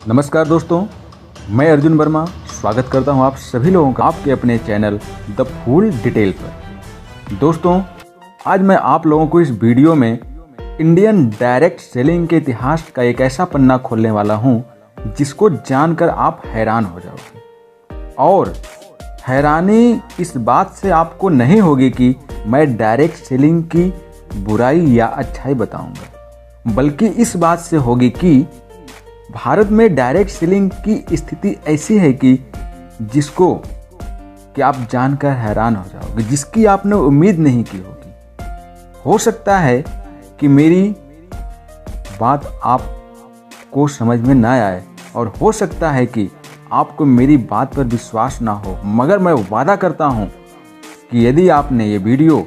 नमस्कार दोस्तों, मैं अर्जुन वर्मा स्वागत करता हूं आप सभी लोगों का आपके अपने चैनल द फुल डिटेल पर। दोस्तों, आज मैं आप लोगों को इस वीडियो में इंडियन डायरेक्ट सेलिंग के इतिहास का एक ऐसा पन्ना खोलने वाला हूं जिसको जानकर आप हैरान हो जाओगे। और हैरानी इस बात से आपको नहीं होगी कि मैं डायरेक्ट सेलिंग की बुराई या अच्छाई बताऊंगा, बल्कि इस बात से होगी कि भारत में डायरेक्ट सेलिंग की स्थिति ऐसी है कि जिसको कि आप जानकर हैरान हो जाओगे, जिसकी आपने उम्मीद नहीं की होगी। हो सकता है कि मेरी बात आपको समझ में ना आए और हो सकता है कि आपको मेरी बात पर विश्वास ना हो, मगर मैं वादा करता हूं कि यदि आपने ये वीडियो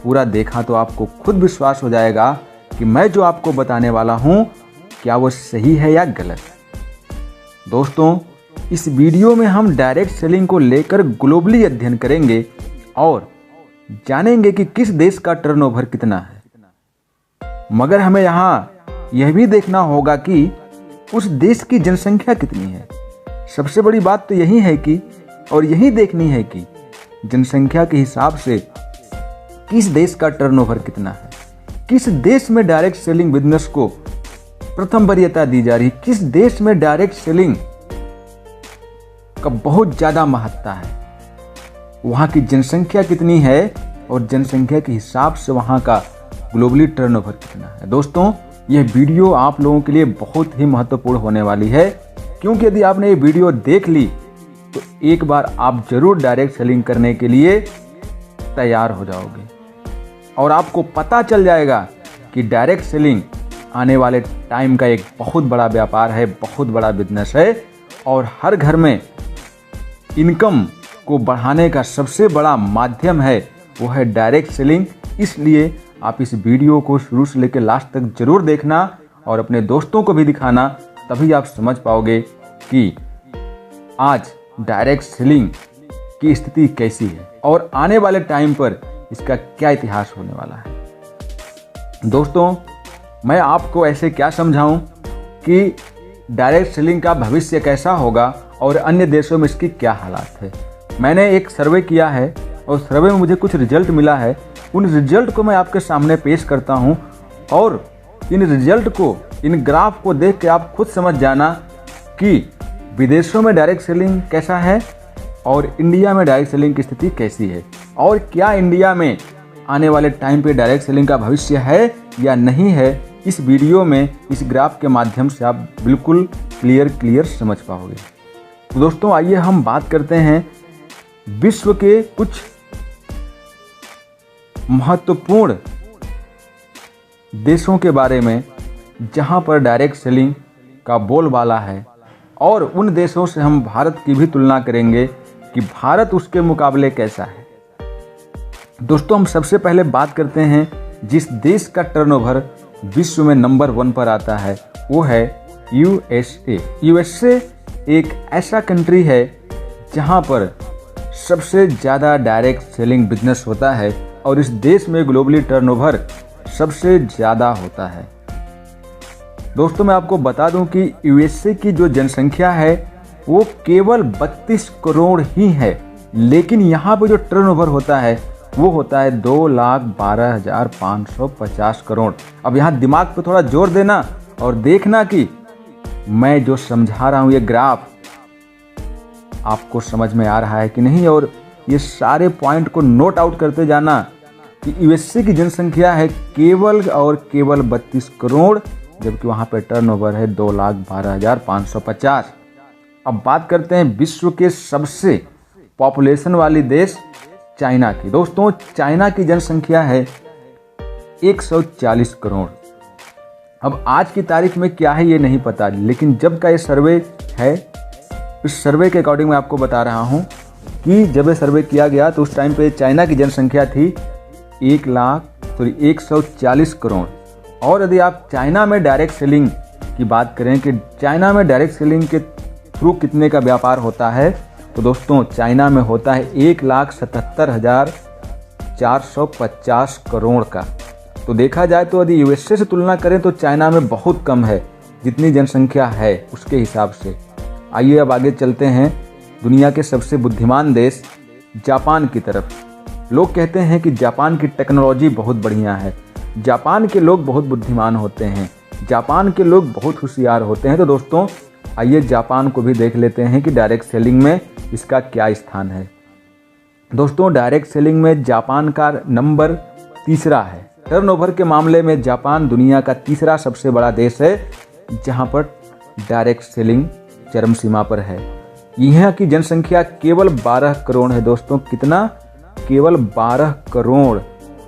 पूरा देखा तो आपको खुद विश्वास हो जाएगा कि मैं जो आपको बताने वाला हूं क्या वो सही है या गलत। दोस्तों, इस वीडियो में हम डायरेक्ट सेलिंग को लेकर ग्लोबली अध्ययन करेंगे और जानेंगे कि किस देश का टर्नओवर कितना है। मगर हमें यहाँ यह भी देखना होगा कि उस देश की जनसंख्या कितनी है। सबसे बड़ी बात तो यही है कि और यही देखनी है कि जनसंख्या के हिसाब से किस देश का टर्नओवर कितना है, किस देश में डायरेक्ट सेलिंग बिजनेस को प्रथम वरीयता दी जा रही, किस देश में डायरेक्ट सेलिंग का बहुत ज्यादा महत्ता है, वहां की जनसंख्या कितनी है और जनसंख्या के हिसाब से वहां का ग्लोबली टर्नओवर कितना है। दोस्तों, यह वीडियो आप लोगों के लिए बहुत ही महत्वपूर्ण होने वाली है, क्योंकि यदि आपने ये वीडियो देख ली तो एक बार आप जरूर डायरेक्ट सेलिंग करने के लिए तैयार हो जाओगे और आपको पता चल जाएगा कि डायरेक्ट सेलिंग आने वाले टाइम का एक बहुत बड़ा व्यापार है, बहुत बड़ा बिजनेस है और हर घर में इनकम को बढ़ाने का सबसे बड़ा माध्यम है, वो है डायरेक्ट सेलिंग। इसलिए आप इस वीडियो को शुरू से लेकर लास्ट तक जरूर देखना और अपने दोस्तों को भी दिखाना, तभी आप समझ पाओगे कि आज डायरेक्ट सेलिंग की स्थिति कैसी है और आने वाले टाइम पर इसका क्या इतिहास होने वाला है। दोस्तों, मैं आपको ऐसे क्या समझाऊं कि डायरेक्ट सेलिंग का भविष्य कैसा होगा और अन्य देशों में इसकी क्या हालात है। मैंने एक सर्वे किया है और सर्वे में मुझे कुछ रिजल्ट मिला है। उन रिजल्ट को मैं आपके सामने पेश करता हूं और इन रिजल्ट को, इन ग्राफ को देख के आप खुद समझ जाना कि विदेशों में डायरेक्ट सेलिंग कैसा है और इंडिया में डायरेक्ट सेलिंग की स्थिति कैसी है और क्या इंडिया में आने वाले टाइम पे डायरेक्ट सेलिंग का भविष्य है या नहीं है। इस वीडियो में इस ग्राफ के माध्यम से आप बिल्कुल क्लियर समझ पाओगे। तो दोस्तों, आइए हम बात करते हैं विश्व के कुछ महत्वपूर्ण देशों के बारे में जहां पर डायरेक्ट सेलिंग का बोलबाला है और उन देशों से हम भारत की भी तुलना करेंगे कि भारत उसके मुकाबले कैसा है। दोस्तों, हम सबसे पहले बात करते हैं जिस देश का टर्नओवर विश्व में नंबर 1 पर आता है, वो है यूएसए। यूएसए एक ऐसा कंट्री है जहां पर सबसे ज़्यादा डायरेक्ट सेलिंग बिजनेस होता है और इस देश में ग्लोबली टर्नओवर सबसे ज़्यादा होता है। दोस्तों, मैं आपको बता दूं कि यूएसए की जो जनसंख्या है वो केवल 32 करोड़ ही है, लेकिन यहाँ पर जो टर्नओवर होता है वो होता है 2,12,550 करोड़। अब यहाँ दिमाग पे थोड़ा जोर देना और देखना कि मैं जो समझा रहा हूँ ये ग्राफ आपको समझ में आ रहा है कि नहीं, और ये सारे पॉइंट को नोट आउट करते जाना कि यूएसए की जनसंख्या है केवल और केवल 32 करोड़, जबकि वहाँ पे टर्नओवर है 2,12,550। अब बात करते हैं विश्व के सबसे पॉपुलेशन वाली देश चाइना की। दोस्तों, चाइना की जनसंख्या है 140 करोड़। अब आज की तारीख में क्या है ये नहीं पता, लेकिन जब का ये सर्वे है, इस सर्वे के अकॉर्डिंग मैं आपको बता रहा हूँ कि जब ये सर्वे किया गया तो उस टाइम पे चाइना की जनसंख्या थी 140 करोड़। और यदि आप चाइना में डायरेक्ट सेलिंग की बात करें कि चाइना में डायरेक्ट सेलिंग के थ्रू कितने का व्यापार होता है, तो दोस्तों चाइना में होता है 1,77,450 करोड़ का। तो देखा जाए तो यदि यूएसए से तुलना करें तो चाइना में बहुत कम है, जितनी जनसंख्या है उसके हिसाब से। आइए अब आगे चलते हैं दुनिया के सबसे बुद्धिमान देश जापान की तरफ। लोग कहते हैं कि जापान की टेक्नोलॉजी बहुत बढ़िया है, जापान के लोग बहुत बुद्धिमान होते हैं, जापान के लोग बहुत होशियार होते हैं। तो दोस्तों आइए जापान को भी देख लेते हैं कि डायरेक्ट सेलिंग में इसका क्या स्थान है। दोस्तों डायरेक्ट सेलिंग में जापान का नंबर तीसरा है। टर्नओवर के मामले में जापान दुनिया का तीसरा सबसे बड़ा देश है जहां पर डायरेक्ट सेलिंग चरम सीमा पर है। यहाँ की जनसंख्या केवल 12 करोड़ है दोस्तों। कितना? केवल 12 करोड़।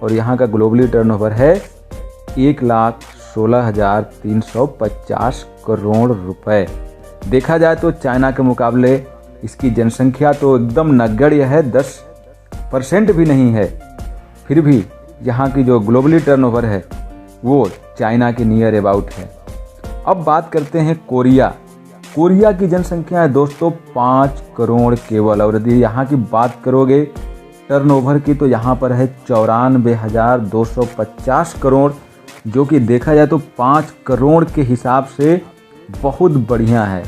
और यहाँ का ग्लोबली टर्नओवर है 1,16,350 करोड़ रुपए। देखा जाए तो चाइना के मुकाबले इसकी जनसंख्या तो एकदम नगण्य है, 10% भी नहीं है। फिर भी यहाँ की जो ग्लोबली टर्नओवर है वो चाइना के नियर अबाउट है। अब बात करते हैं कोरिया। कोरिया की जनसंख्या है दोस्तों 5 करोड़ केवल। और यदि यहाँ की बात करोगे टर्नओवर की तो यहाँ पर है 94,250 करोड़, जो कि देखा जाए तो 5 करोड़ के हिसाब से बहुत बढ़िया है।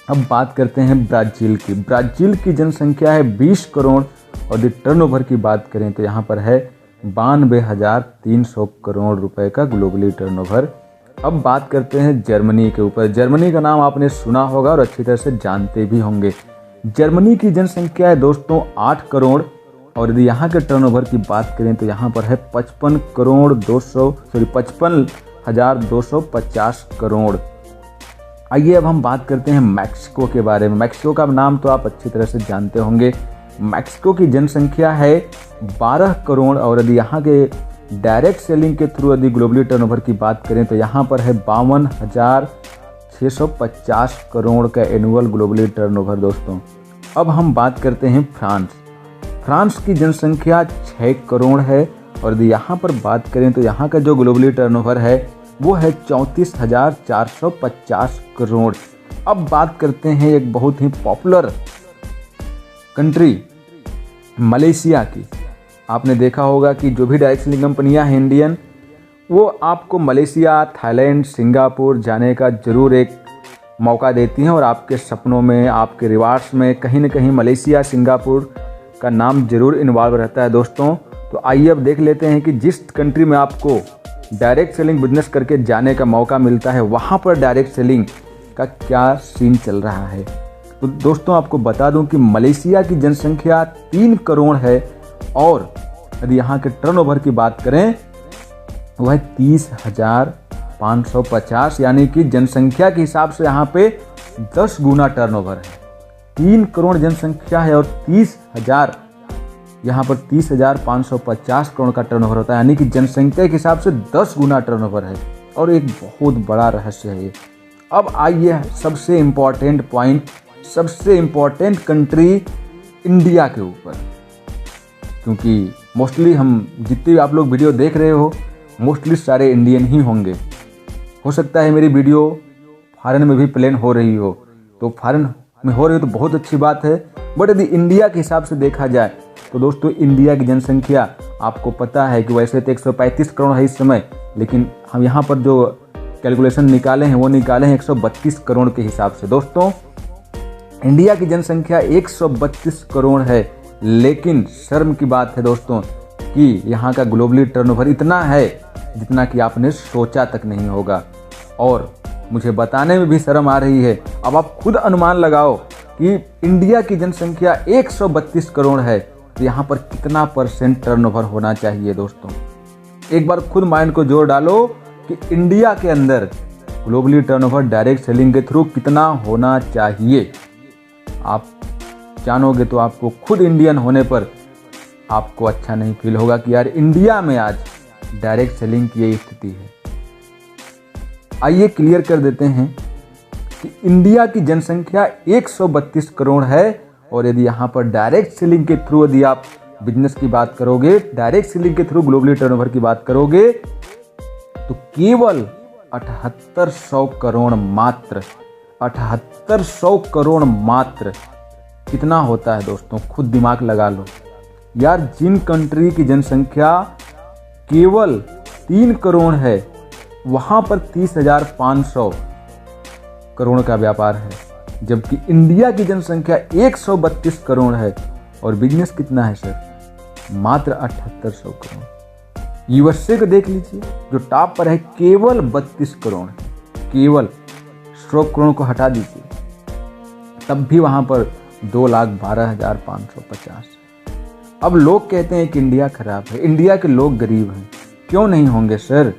अब बात करते हैं ब्राज़ील की। ब्राज़ील की जनसंख्या है 20 करोड़ और यदि टर्नओवर की बात करें तो यहाँ पर है 92,300 करोड़ रुपए का ग्लोबली टर्नओवर। अब बात करते हैं जर्मनी के ऊपर। जर्मनी का नाम आपने सुना होगा और अच्छी तरह से जानते भी होंगे। जर्मनी की जनसंख्या है दोस्तों 8 करोड़ और यदि यहाँ के टर्नओवर की बात करें तो यहाँ पर है 55,250 करोड़। आइए अब हम बात करते हैं मैक्सिको के बारे में। मैक्सिको का नाम तो आप अच्छी तरह से जानते होंगे। मैक्सिको की जनसंख्या है 12 करोड़ और यदि यहाँ के डायरेक्ट सेलिंग के थ्रू यदि ग्लोबली टर्नओवर की बात करें तो यहाँ पर है 52,650 करोड़ का एनुअल ग्लोबली टर्नओवर दोस्तों। अब हम बात करते हैं फ्रांस। फ्रांस की जनसंख्या 6 करोड़ है और यदि यहाँ पर बात करें तो यहाँ का जो ग्लोबली टर्नओवर है वो है 34,450 करोड़। अब बात करते हैं एक बहुत ही पॉपुलर कंट्री मलेशिया की। आपने देखा होगा कि जो भी डायरेक्ट सेलिंग कंपनियां हैं इंडियन, वो आपको मलेशिया, थाईलैंड, सिंगापुर जाने का ज़रूर एक मौका देती हैं और आपके सपनों में, आपके रिवार्ड्स में कहीं ना कहीं मलेशिया, सिंगापुर का नाम ज़रूर इन्वॉल्व रहता है दोस्तों। तो आइए अब देख लेते हैं कि जिस कंट्री में आपको डायरेक्ट सेलिंग बिजनेस करके जाने का मौका मिलता है वहाँ पर डायरेक्ट सेलिंग का क्या सीन चल रहा है। तो दोस्तों आपको बता दूं कि मलेशिया की जनसंख्या 3 करोड़ है और यदि यहाँ के टर्नओवर की बात करें वह 30,550, यानी कि जनसंख्या के हिसाब से यहाँ पे 10 गुना टर्नओवर है। 3 करोड़ जनसंख्या है और 30,000 यहाँ पर 30,550 करोड़ का टर्नओवर होता है, यानी कि जनसंख्या के हिसाब से 10 गुना टर्नओवर है और एक बहुत बड़ा रहस्य है ये। अब आइए सबसे इम्पोर्टेंट पॉइंट, सबसे इम्पोर्टेंट कंट्री इंडिया के ऊपर, क्योंकि मोस्टली हम जितने भी आप लोग वीडियो देख रहे हो मोस्टली सारे इंडियन ही होंगे। हो सकता है मेरी वीडियो फॉरेन में भी प्लेन हो रही हो, तो फॉरेन में हो रही हो तो बहुत अच्छी बात है। बट यदि इंडिया के हिसाब से देखा जाए तो दोस्तों इंडिया की जनसंख्या आपको पता है कि वैसे तो 135 करोड़ है इस समय, लेकिन हम यहाँ पर जो कैलकुलेशन निकाले हैं वो निकाले हैं 132 करोड़ के हिसाब से। दोस्तों इंडिया की जनसंख्या 132 करोड़ है, लेकिन शर्म की बात है दोस्तों कि यहाँ का ग्लोबली टर्नओवर इतना है जितना कि आपने सोचा तक नहीं होगा और मुझे बताने में भी शर्म आ रही है। अब आप खुद अनुमान लगाओ कि इंडिया की जनसंख्या 132 करोड़ है तो यहाँ पर कितना % टर्नओवर होना चाहिए दोस्तों। एक बार खुद माइंड को जोर डालो कि इंडिया के अंदर ग्लोबली टर्नओवर डायरेक्ट सेलिंग के थ्रू कितना होना चाहिए। आप जानोगे तो आपको खुद इंडियन होने पर आपको अच्छा नहीं फील होगा कि यार इंडिया में आज डायरेक्ट सेलिंग की ये स्थिति है। आइए क्लियर कर देते हैं कि इंडिया की जनसंख्या 132 करोड़ है और यदि यहाँ पर डायरेक्ट सेलिंग के थ्रू यदि आप बिजनेस की बात करोगे, डायरेक्ट सेलिंग के थ्रू ग्लोबली टर्नओवर की बात करोगे तो केवल 7800 करोड़ मात्र, 7800 करोड़ मात्र कितना होता है दोस्तों, खुद दिमाग लगा लो यार। जिन कंट्री की जनसंख्या केवल 3 करोड़ है वहाँ पर 30,500 करोड़ का व्यापार है, जबकि इंडिया की जनसंख्या 132 करोड़ है और बिजनेस कितना है सर, मात्र 7800 करोड़। यूएसए को देख लीजिए जो टॉप पर है, केवल 32 करोड़, केवल 100 करोड़ को हटा दीजिए तब भी वहाँ पर 2,12,550। अब लोग कहते हैं कि इंडिया खराब है, इंडिया के लोग गरीब हैं। क्यों नहीं होंगे सर,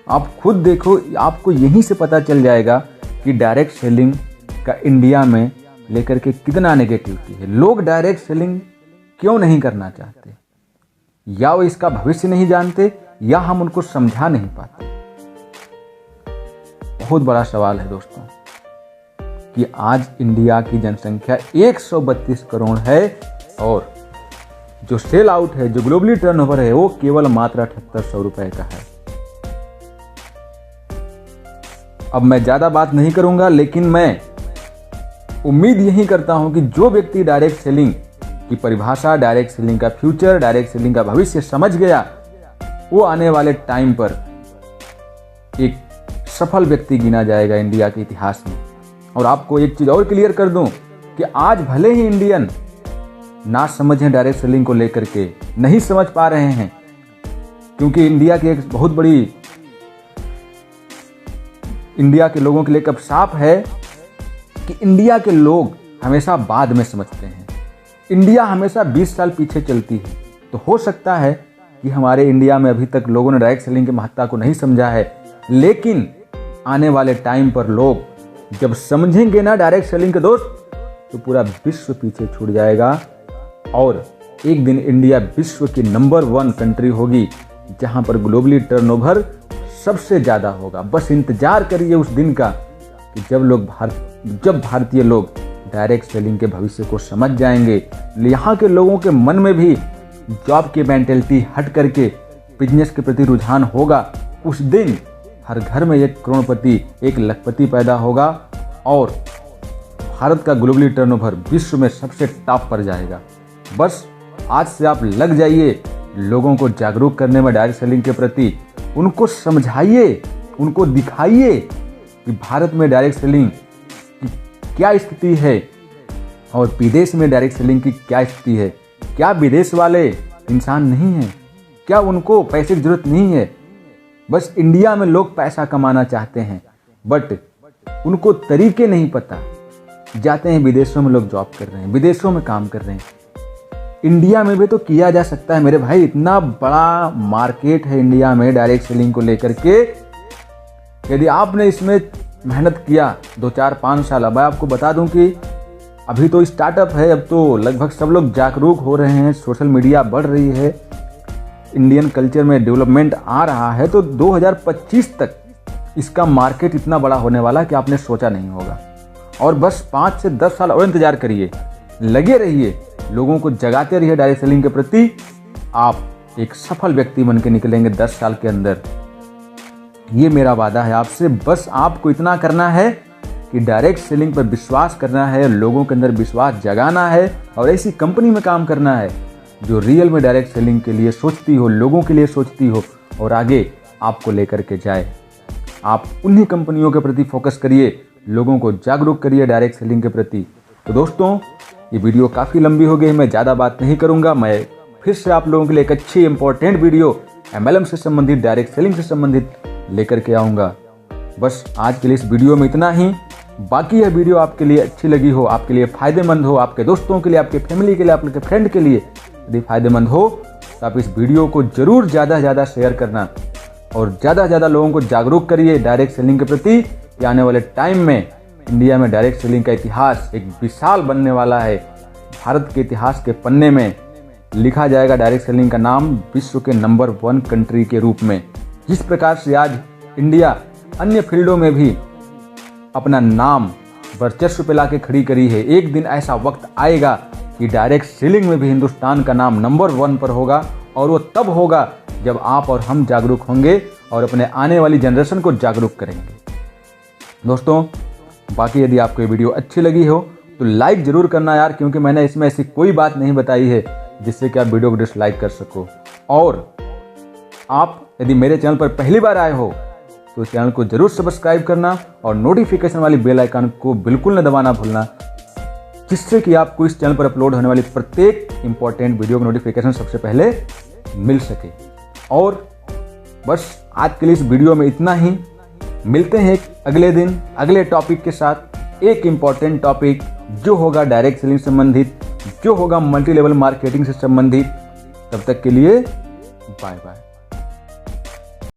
आप खुद देखो, आपको यहीं से पता चल जाएगा कि डायरेक्ट सेलिंग का इंडिया में लेकर के कितना नेगेटिविटी है। लोग डायरेक्ट सेलिंग क्यों नहीं करना चाहते, या वो इसका भविष्य नहीं जानते या हम उनको समझा नहीं पाते। बहुत बड़ा सवाल है दोस्तों कि आज इंडिया की जनसंख्या 132 करोड़ है और जो सेल आउट है, जो ग्लोबली टर्नओवर है, वो केवल मात्र 7800 रुपए का है। अब मैं ज्यादा बात नहीं करूंगा, लेकिन मैं उम्मीद यही करता हूं कि जो व्यक्ति डायरेक्ट सेलिंग की परिभाषा, डायरेक्ट सेलिंग का फ्यूचर, डायरेक्ट सेलिंग का भविष्य समझ गया, वो आने वाले टाइम पर एक सफल व्यक्ति गिना जाएगा इंडिया के इतिहास में। और आपको एक चीज और क्लियर कर दूं कि आज भले ही इंडियन ना समझें डायरेक्ट सेलिंग को लेकर के, नहीं समझ पा रहे हैं, क्योंकि इंडिया की एक बहुत बड़ी, इंडिया के लोगों के लिए कब साफ है कि इंडिया के लोग हमेशा बाद में समझते हैं। इंडिया हमेशा 20 साल पीछे चलती है। तो हो सकता है कि हमारे इंडिया में अभी तक लोगों ने डायरेक्ट सेलिंग की महत्ता को नहीं समझा है, लेकिन आने वाले टाइम पर लोग जब समझेंगे ना डायरेक्ट सेलिंग के दोस्त, तो पूरा विश्व पीछे छूट जाएगा और एक दिन इंडिया विश्व की नंबर 1 कंट्री होगी जहां पर ग्लोबली टर्नओवर सबसे ज्यादा होगा। बस इंतजार करिए उस दिन का कि जब भारतीय लोग डायरेक्ट सेलिंग के भविष्य को समझ जाएंगे। यहाँ के लोगों के मन में भी जॉब की मेंटेलिटी हट करके बिजनेस के प्रति रुझान होगा। उस दिन हर घर में एक करोड़पति, एक लखपति पैदा होगा और भारत का ग्लोबली टर्नओवर विश्व में सबसे टॉप पर जाएगा। बस आज से आप लग जाइए लोगों को जागरूक करने में डायरेक्ट सेलिंग के प्रति, उनको समझाइए, उनको दिखाइए कि भारत में डायरेक्ट सेलिंग की क्या स्थिति है और विदेश में डायरेक्ट सेलिंग की क्या स्थिति है। क्या विदेश वाले इंसान नहीं हैं? क्या उनको पैसे की जरूरत नहीं है? बस इंडिया में लोग पैसा कमाना चाहते हैं, बट उनको तरीके नहीं पता। जाते हैं विदेशों में, लोग जॉब कर रहे हैं, विदेशों में काम कर रहे हैं। इंडिया में भी तो किया जा सकता है मेरे भाई, इतना बड़ा मार्केट है इंडिया में डायरेक्ट सेलिंग को लेकर के। यदि आपने इसमें मेहनत किया 2-4-5 साल, अब आपको बता दूं कि अभी तो स्टार्टअप है, अब तो लगभग सब लोग जागरूक हो रहे हैं, सोशल मीडिया बढ़ रही है, इंडियन कल्चर में डेवलपमेंट आ रहा है, तो 2025 तक इसका मार्केट इतना बड़ा होने वाला है कि आपने सोचा नहीं होगा। और बस 5 से 10 साल और इंतजार करिए, लगे रहिए, लोगों को जगाते रहिए डायरेक्ट सेलिंग के प्रति। आप एक सफल व्यक्ति बन के निकलेंगे 10 साल के अंदर, ये मेरा वादा है आपसे। बस आपको इतना करना है कि डायरेक्ट सेलिंग पर विश्वास करना है, लोगों के अंदर विश्वास जगाना है और ऐसी कंपनी में काम करना है जो रियल में डायरेक्ट सेलिंग के लिए सोचती हो, लोगों के लिए सोचती हो और आगे आपको लेकर के जाए। आप उन्हीं कंपनियों के प्रति फोकस करिए, लोगों को जागरूक करिए डायरेक्ट सेलिंग के प्रति। तो दोस्तों, ये वीडियो काफ़ी लंबी हो गई, मैं ज़्यादा बात नहीं करूंगा। मैं फिर से आप लोगों के लिए एक अच्छी इंपॉर्टेंट वीडियो MLM से संबंधित, डायरेक्ट सेलिंग से संबंधित लेकर के आऊँगा। बस आज के लिए इस वीडियो में इतना ही। बाकी यह वीडियो आपके लिए अच्छी लगी हो, आपके लिए फ़ायदेमंद हो, आपके दोस्तों के लिए, आपके फैमिली के लिए, आपके फ्रेंड के लिए यदि फ़ायदेमंद हो तो आप इस वीडियो को ज़रूर ज़्यादा से ज़्यादा शेयर करना और ज़्यादा से ज़्यादा लोगों को जागरूक करिए डायरेक्ट सेलिंग के प्रति। कि आने वाले टाइम में इंडिया में डायरेक्ट सेलिंग का इतिहास एक विशाल बनने वाला है। भारत के इतिहास के पन्ने में लिखा जाएगा डायरेक्ट सेलिंग का नाम विश्व के नंबर 1 कंट्री के रूप में। जिस प्रकार से आज इंडिया अन्य फील्डों में भी अपना नाम वर्चस्व पे ला के खड़ी करी है, एक दिन ऐसा वक्त आएगा कि डायरेक्ट सेलिंग में भी हिंदुस्तान का नाम नंबर 1 पर होगा। और वो तब होगा जब आप और हम जागरूक होंगे और अपने आने वाली जनरेशन को जागरूक करेंगे। दोस्तों, बाकी यदि आपको ये वीडियो अच्छी लगी हो तो लाइक जरूर करना यार, क्योंकि मैंने इसमें ऐसी कोई बात नहीं बताई है जिससे कि आप वीडियो को डिसलाइक कर सको। और आप यदि मेरे चैनल पर पहली बार आए हो तो चैनल को जरूर सब्सक्राइब करना और नोटिफिकेशन वाली बेल आइकन को बिल्कुल न दबाना भूलना, जिससे कि आपको इस चैनल पर अपलोड होने वाली प्रत्येक इंपॉर्टेंट वीडियो की नोटिफिकेशन सबसे पहले मिल सके। और बस आज के लिए इस वीडियो में इतना ही। मिलते हैं एक अगले दिन अगले टॉपिक के साथ, एक इंपॉर्टेंट टॉपिक जो होगा डायरेक्ट सेलिंग संबंधित, जो होगा मल्टी लेवल मार्केटिंग से संबंधित। तब तक के लिए बाय बाय।